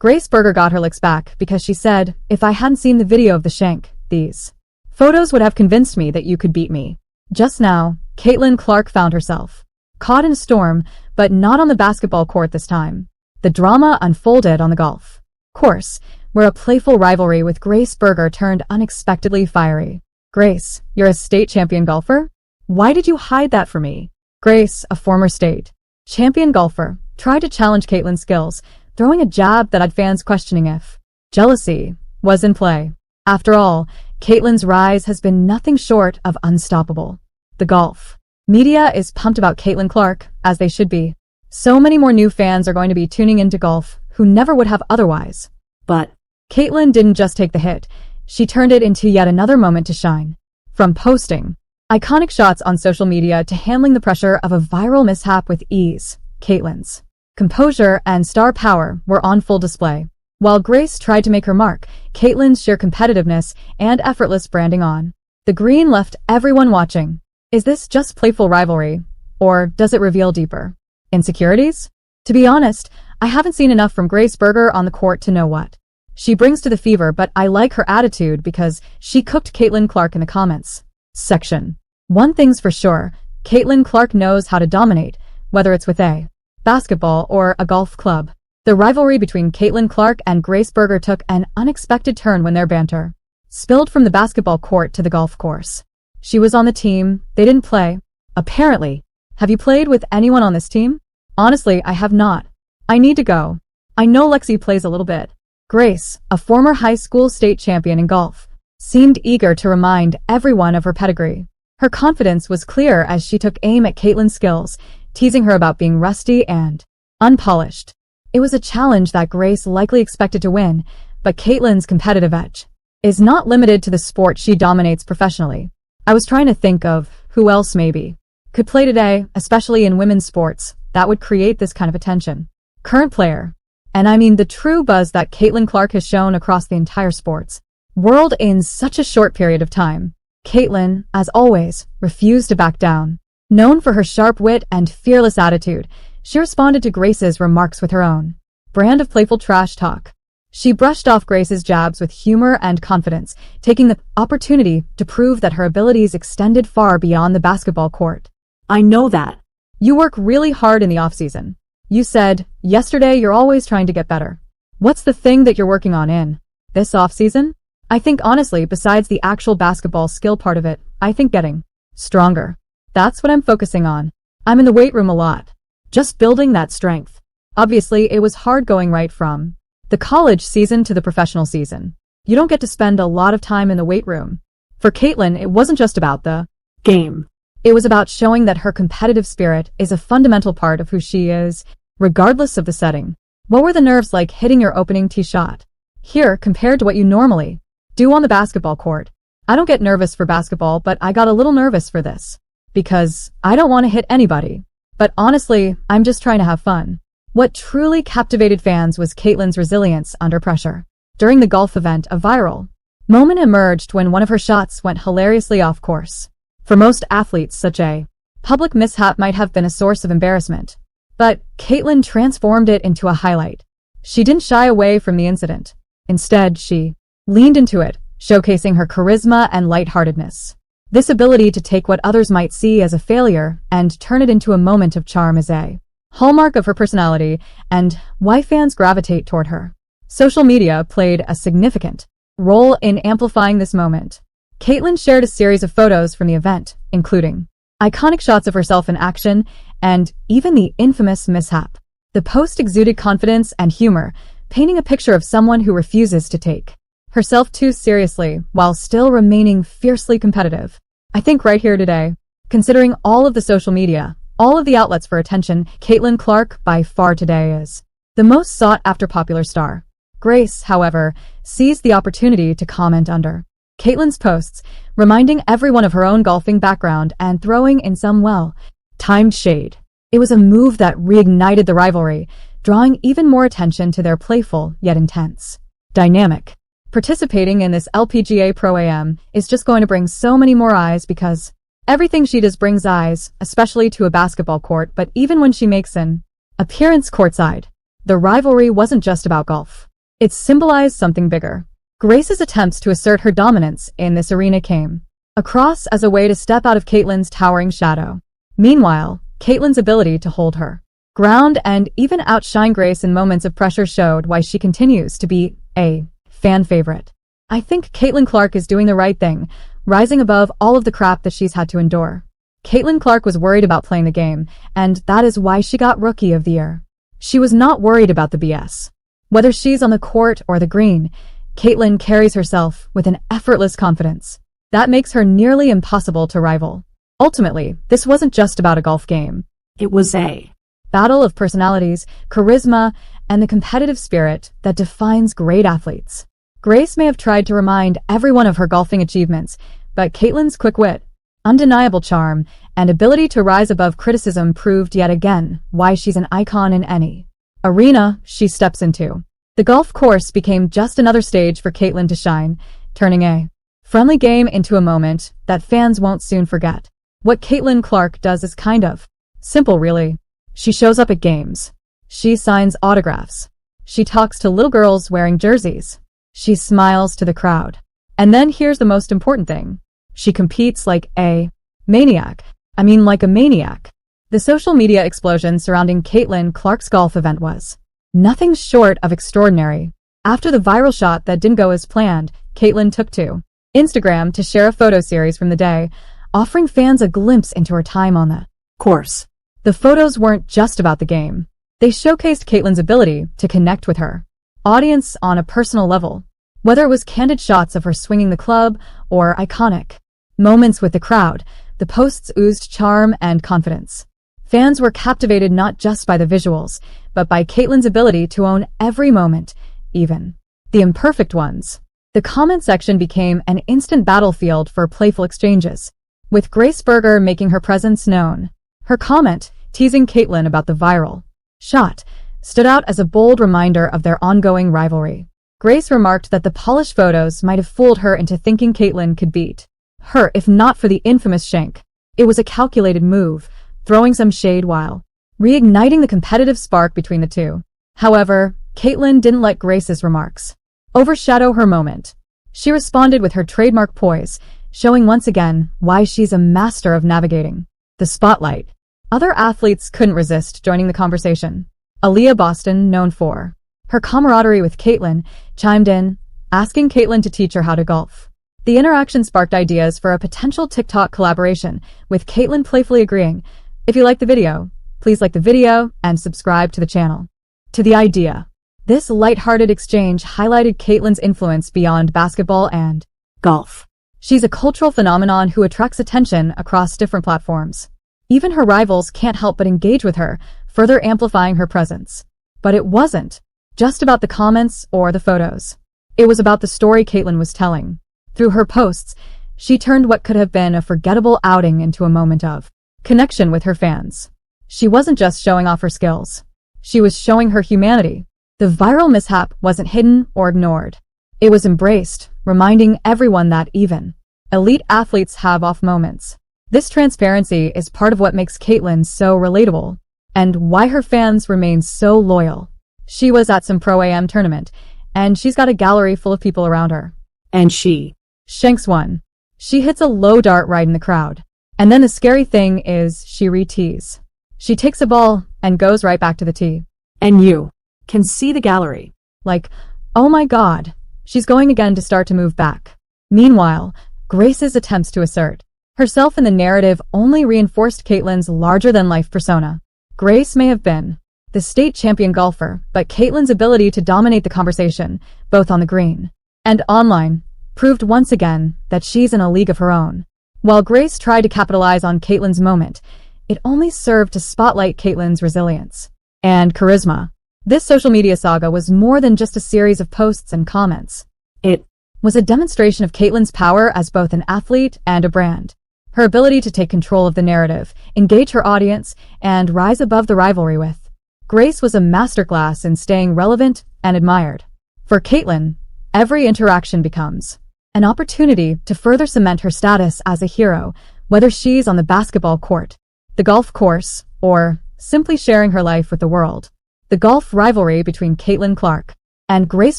Grace Berger got her licks back because she said, "If I hadn't seen the video of the shank, these photos would have convinced me that you could beat me." Just now, Caitlin Clark found herself caught in a storm, but not on the basketball court this time. The drama unfolded on the golf course, where a playful rivalry with Grace Berger turned unexpectedly fiery. "Grace, you're a state champion golfer? Why did you hide that from me?" Grace, a former state champion golfer, tried to challenge Caitlin's skills, throwing a jab that had fans questioning if jealousy was in play. After all, Caitlin's rise has been nothing short of unstoppable. The golf media is pumped about Caitlin Clark, as they should be. So many more new fans are going to be tuning into golf who never would have otherwise. But Caitlin didn't just take the hit, she turned it into yet another moment to shine. From posting iconic shots on social media to handling the pressure of a viral mishap with ease, Caitlin's composure and star power were on full display. While Grace tried to make her mark, Caitlin's sheer competitiveness and effortless branding on the green left everyone watching. Is this just playful rivalry, or does it reveal deeper insecurities? To be honest, I haven't seen enough from Grace Berger on the court to know what she brings to the fever, but I like her attitude because she cooked Caitlin Clark in the comments section. One thing's for sure, Caitlin Clark knows how to dominate, whether it's with a basketball or a golf club. The rivalry between Caitlin Clark and Grace Berger took an unexpected turn when their banter spilled from the basketball court to the golf course. She was on the team, they didn't play. Apparently. Have you played with anyone on this team? Honestly, I have not. I need to go. I know Lexi plays a little bit. Grace, a former high school state champion in golf, seemed eager to remind everyone of her pedigree. Her confidence was clear as she took aim at Caitlin's skills, teasing her about being rusty and unpolished. It was a challenge that Grace likely expected to win, but Caitlin's competitive edge is not limited to the sport she dominates professionally. I was trying to think of who else maybe could play today, especially in women's sports, that would create this kind of attention. Current player. And I mean the true buzz that Caitlin Clark has shown across the entire sports world in such a short period of time. Caitlin, as always, refused to back down. Known for her sharp wit and fearless attitude, she responded to Grace's remarks with her own brand of playful trash talk. She brushed off Grace's jabs with humor and confidence, taking the opportunity to prove that her abilities extended far beyond the basketball court. "I know that. You work really hard in the off-season. You said yesterday you're always trying to get better. What's the thing that you're working on in this off-season?" "I think honestly, besides the actual basketball skill part of it, I think getting stronger. That's what I'm focusing on. I'm in the weight room a lot. Just building that strength." Obviously, it was hard going right from the college season to the professional season. You don't get to spend a lot of time in the weight room. For Caitlin, it wasn't just about the game. It was about showing that her competitive spirit is a fundamental part of who she is, regardless of the setting. What were the nerves like hitting your opening tee shot here compared to what you normally do on the basketball court? I don't get nervous for basketball, but I got a little nervous for this because I don't want to hit anybody. But honestly, I'm just trying to have fun. What truly captivated fans was Caitlin's resilience under pressure. During the golf event, a viral moment emerged when one of her shots went hilariously off course. For most athletes, such a public mishap might have been a source of embarrassment. But Caitlin transformed it into a highlight. She didn't shy away from the incident. Instead, she leaned into it, showcasing her charisma and lightheartedness. This ability to take what others might see as a failure and turn it into a moment of charm is a hallmark of her personality and why fans gravitate toward her. Social media played a significant role in amplifying this moment. Caitlin shared a series of photos from the event, including iconic shots of herself in action and even the infamous mishap. The post exuded confidence and humor, painting a picture of someone who refuses to take herself too seriously while still remaining fiercely competitive. I think right here today, considering all of the social media, all of the outlets for attention, Caitlin Clark by far today is the most sought-after popular star. Grace, however, seized the opportunity to comment under Caitlin's posts, reminding everyone of her own golfing background and throwing in some well-timed shade. It was a move that reignited the rivalry, drawing even more attention to their playful yet intense dynamic. Participating in this LPGA Pro-Am is just going to bring so many more eyes because everything she does brings eyes, especially to a basketball court, but even when she makes an appearance courtside, The rivalry wasn't just about golf. It symbolized something bigger. Grace's attempts to assert her dominance in this arena came across as a way to step out of Caitlyn's towering shadow. Meanwhile, Caitlyn's ability to hold her ground and even outshine Grace in moments of pressure showed why she continues to be a fan favorite. I think Caitlin Clark is doing the right thing, rising above all of the crap that she's had to endure. Caitlin Clark was worried about playing the game, and that is why she got Rookie of the Year. She was not worried about the BS. Whether she's on the court or the green, Caitlin carries herself with an effortless confidence that makes her nearly impossible to rival. Ultimately, this wasn't just about a golf game. It was a battle of personalities, charisma, and the competitive spirit that defines great athletes. Grace may have tried to remind everyone of her golfing achievements, but Caitlyn's quick wit, undeniable charm, and ability to rise above criticism proved yet again why she's an icon in any arena she steps into. The golf course became just another stage for Caitlyn to shine, turning a friendly game into a moment that fans won't soon forget. What Caitlin Clark does is kind of simple, really. She shows up at games. She signs autographs. She talks to little girls wearing jerseys. She smiles to the crowd. And then here's the most important thing. She competes like a maniac. Like a maniac. The social media explosion surrounding Caitlin Clark's golf event was nothing short of extraordinary. After the viral shot that didn't go as planned, Caitlin took to Instagram to share a photo series from the day, offering fans a glimpse into her time on the course. The photos weren't just about the game. They showcased Caitlyn's ability to connect with her audience on a personal level. Whether it was candid shots of her swinging the club or iconic moments with the crowd, the posts oozed charm and confidence. Fans were captivated not just by the visuals, but by Caitlyn's ability to own every moment, even the imperfect ones. The comment section became an instant battlefield for playful exchanges, with Grace Berger making her presence known. Her comment, teasing Caitlyn about the viral shot, stood out as a bold reminder of their ongoing rivalry. Grace remarked that the polished photos might have fooled her into thinking Caitlyn could beat her if not for the infamous shank. It was a calculated move, throwing some shade while reigniting the competitive spark between the two. However, Caitlyn didn't let Grace's remarks overshadow her moment. She responded with her trademark poise, showing once again why she's a master of navigating the spotlight. Other athletes couldn't resist joining the conversation. Aaliyah Boston, known for her camaraderie with Caitlyn, chimed in, asking Caitlyn to teach her how to golf. The interaction sparked ideas for a potential TikTok collaboration, with Caitlyn playfully agreeing, "If you like the video, please like the video and subscribe to the channel." To the idea. This lighthearted exchange highlighted Caitlyn's influence beyond basketball and golf. She's a cultural phenomenon who attracts attention across different platforms. Even her rivals can't help but engage with her, further amplifying her presence. But it wasn't just about the comments or the photos. It was about the story Caitlyn was telling. Through her posts, she turned what could have been a forgettable outing into a moment of connection with her fans. She wasn't just showing off her skills. She was showing her humanity. The viral mishap wasn't hidden or ignored. It was embraced, reminding everyone that even elite athletes have off moments. This transparency is part of what makes Caitlyn so relatable, and why her fans remain so loyal. She was at some Pro-Am tournament, and she's got a gallery full of people around her. And she shanks one. She hits a low dart right in the crowd. And then the scary thing is she re-tees. She takes a ball and goes right back to the tee. And you can see the gallery. Like, oh my god, she's going again to start to move back. Meanwhile, Grace's attempts to assert herself in the narrative only reinforced Caitlyn's larger-than-life persona. Grace may have been the state champion golfer, but Caitlyn's ability to dominate the conversation, both on the green and online, proved once again that she's in a league of her own. While Grace tried to capitalize on Caitlyn's moment, it only served to spotlight Caitlyn's resilience and charisma. This social media saga was more than just a series of posts and comments. It was a demonstration of Caitlyn's power as both an athlete and a brand. Her ability to take control of the narrative, engage her audience, and rise above the rivalry with Grace was a masterclass in staying relevant and admired. For Caitlyn, every interaction becomes an opportunity to further cement her status as a hero, whether she's on the basketball court, the golf course, or simply sharing her life with the world. The golf rivalry between Caitlin Clark and Grace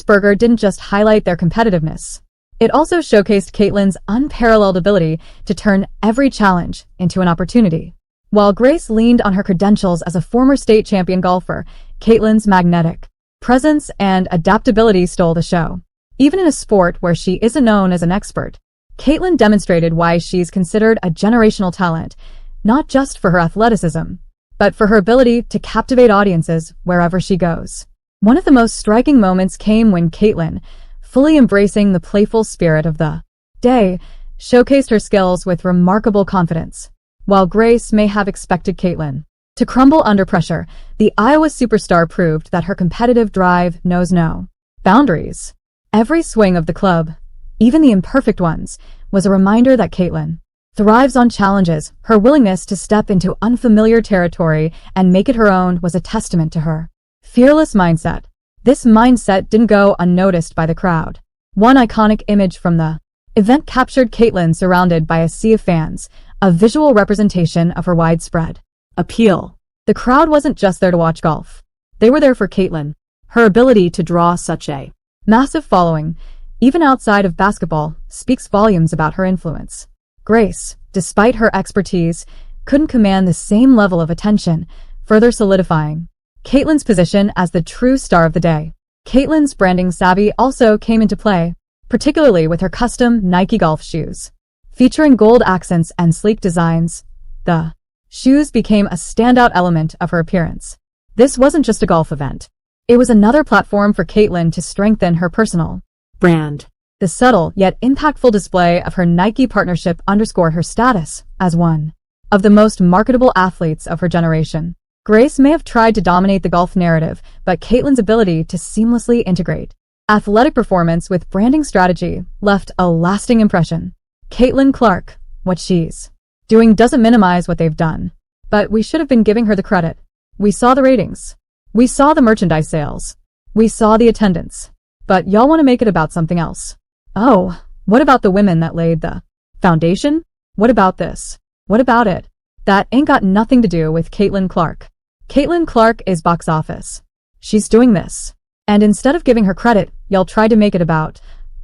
Berger didn't just highlight their competitiveness. It also showcased Caitlin's unparalleled ability to turn every challenge into an opportunity. While Grace leaned on her credentials as a former state champion golfer, Caitlin's magnetic presence and adaptability stole the show. Even in a sport where she isn't known as an expert, Caitlin demonstrated why she's considered a generational talent, not just for her athleticism, but for her ability to captivate audiences wherever she goes. One of the most striking moments came when Caitlin, fully embracing the playful spirit of the day, showcased her skills with remarkable confidence. While Grace may have expected Caitlin to crumble under pressure, the Iowa superstar proved that her competitive drive knows no boundaries. Every swing of the club, even the imperfect ones, was a reminder that Caitlin thrives on challenges. Her willingness to step into unfamiliar territory and make it her own was a testament to her fearless mindset. This mindset didn't go unnoticed by the crowd. One iconic image from the event captured Caitlin surrounded by a sea of fans, a visual representation of her widespread appeal. The crowd wasn't just there to watch golf. They were there for Caitlin. Her ability to draw such a massive following, even outside of basketball, speaks volumes about her influence. Grace, despite her expertise, couldn't command the same level of attention, further solidifying Caitlin's position as the true star of the day. Caitlin's branding savvy also came into play, particularly with her custom Nike golf shoes. Featuring gold accents and sleek designs, the shoes became a standout element of her appearance. This wasn't just a golf event. It was another platform for Caitlin to strengthen her personal brand. The subtle yet impactful display of her Nike partnership underscored her status as one of the most marketable athletes of her generation. Grace may have tried to dominate the golf narrative, but Caitlin's ability to seamlessly integrate athletic performance with branding strategy left a lasting impression. Caitlin Clark, what she's doing doesn't minimize what they've done. But we should have been giving her the credit. We saw the ratings. We saw the merchandise sales. We saw the attendance. But y'all want to make it about something else. Oh, what about the women that laid the foundation? What about this? What about it? That ain't got nothing to do with Caitlin Clark. Caitlin Clark is box office. She's doing this. And instead of giving her credit, y'all tried to make it about,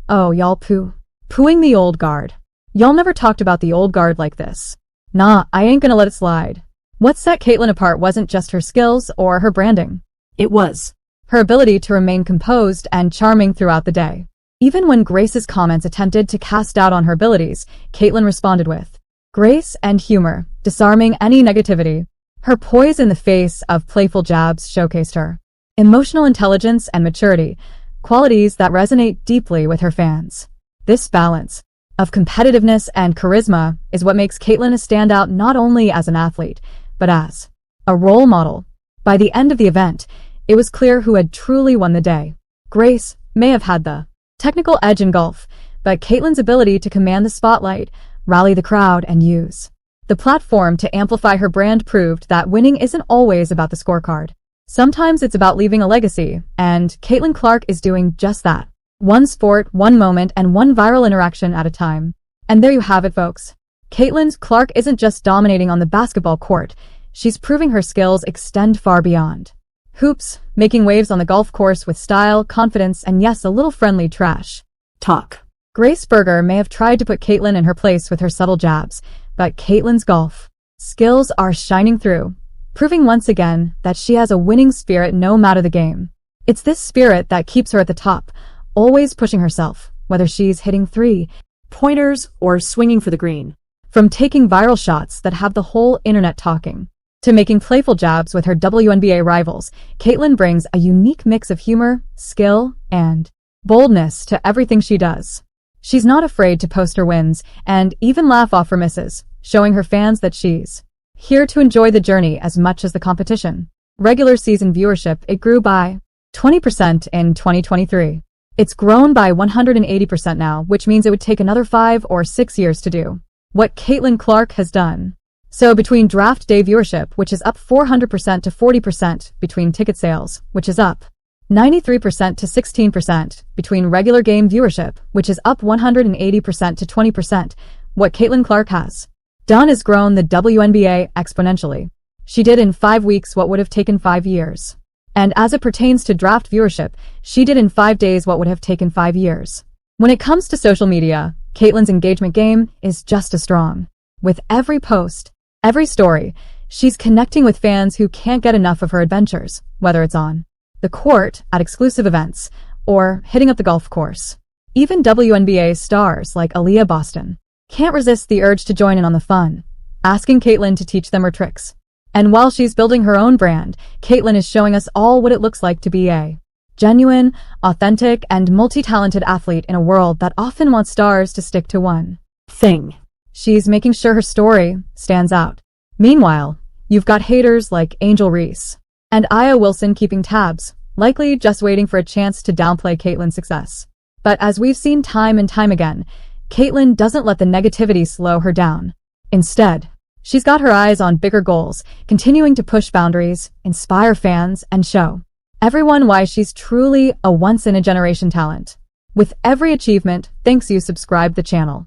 oh, y'all pooing the old guard. Y'all never talked about the old guard like this. Nah, I ain't gonna let it slide. What set Caitlin apart wasn't just her skills or her branding. It was her ability to remain composed and charming throughout the day. Even when Grace's comments attempted to cast doubt on her abilities, Caitlin responded with grace and humor, disarming any negativity. Her poise in the face of playful jabs showcased her emotional intelligence and maturity, qualities that resonate deeply with her fans. This balance of competitiveness and charisma is what makes Caitlin a standout not only as an athlete, but as a role model. By the end of the event, it was clear who had truly won the day. Grace may have had the technical edge in golf, but Caitlin's ability to command the spotlight, rally the crowd, and use the platform to amplify her brand proved that winning isn't always about the scorecard. Sometimes it's about leaving a legacy, and Caitlin Clark is doing just that. One sport, one moment, and one viral interaction at a time. And there you have it, folks. Caitlin Clark isn't just dominating on the basketball court, she's proving her skills extend far beyond hoops, making waves on the golf course with style, confidence, and yes, a little friendly trash talk. Grace Berger may have tried to put Caitlin in her place with her subtle jabs, but Caitlin's golf skills are shining through, proving once again that she has a winning spirit no matter the game. It's this spirit that keeps her at the top, always pushing herself, whether she's hitting three-pointers or swinging for the green. From taking viral shots that have the whole internet talking, to making playful jabs with her WNBA rivals, Caitlin brings a unique mix of humor, skill, and boldness to everything she does. She's not afraid to post her wins and even laugh off her misses, showing her fans that she's here to enjoy the journey as much as the competition. Regular season viewership, it grew by 20% in 2023. It's grown by 180% now, which means it would take another 5 or 6 years to do what Caitlin Clark has done. So between draft day viewership, which is up 400% to 40%, between ticket sales, which is up 93% to 16%, between regular game viewership, which is up 180% to 20%, what Caitlin Clark has done is grown the WNBA exponentially. She did in 5 weeks what would have taken 5 years. And as it pertains to draft viewership, she did in 5 days what would have taken 5 years. When it comes to social media, Caitlyn's engagement game is just as strong. With every post, every story, she's connecting with fans who can't get enough of her adventures, whether it's on the court, at exclusive events, or hitting up the golf course. Even WNBA stars like Aaliyah Boston can't resist the urge to join in on the fun, asking Caitlyn to teach them her tricks. And while she's building her own brand, Caitlyn is showing us all what it looks like to be a genuine, authentic, and multi-talented athlete in a world that often wants stars to stick to one thing. She's making sure her story stands out. Meanwhile, you've got haters like Angel Reese and Aya Wilson keeping tabs, likely just waiting for a chance to downplay Caitlyn's success. But as we've seen time and time again, Caitlyn doesn't let the negativity slow her down. Instead, she's got her eyes on bigger goals, continuing to push boundaries, inspire fans, and show everyone why she's truly a once-in-a-generation talent. With every achievement, thanks you subscribe the channel.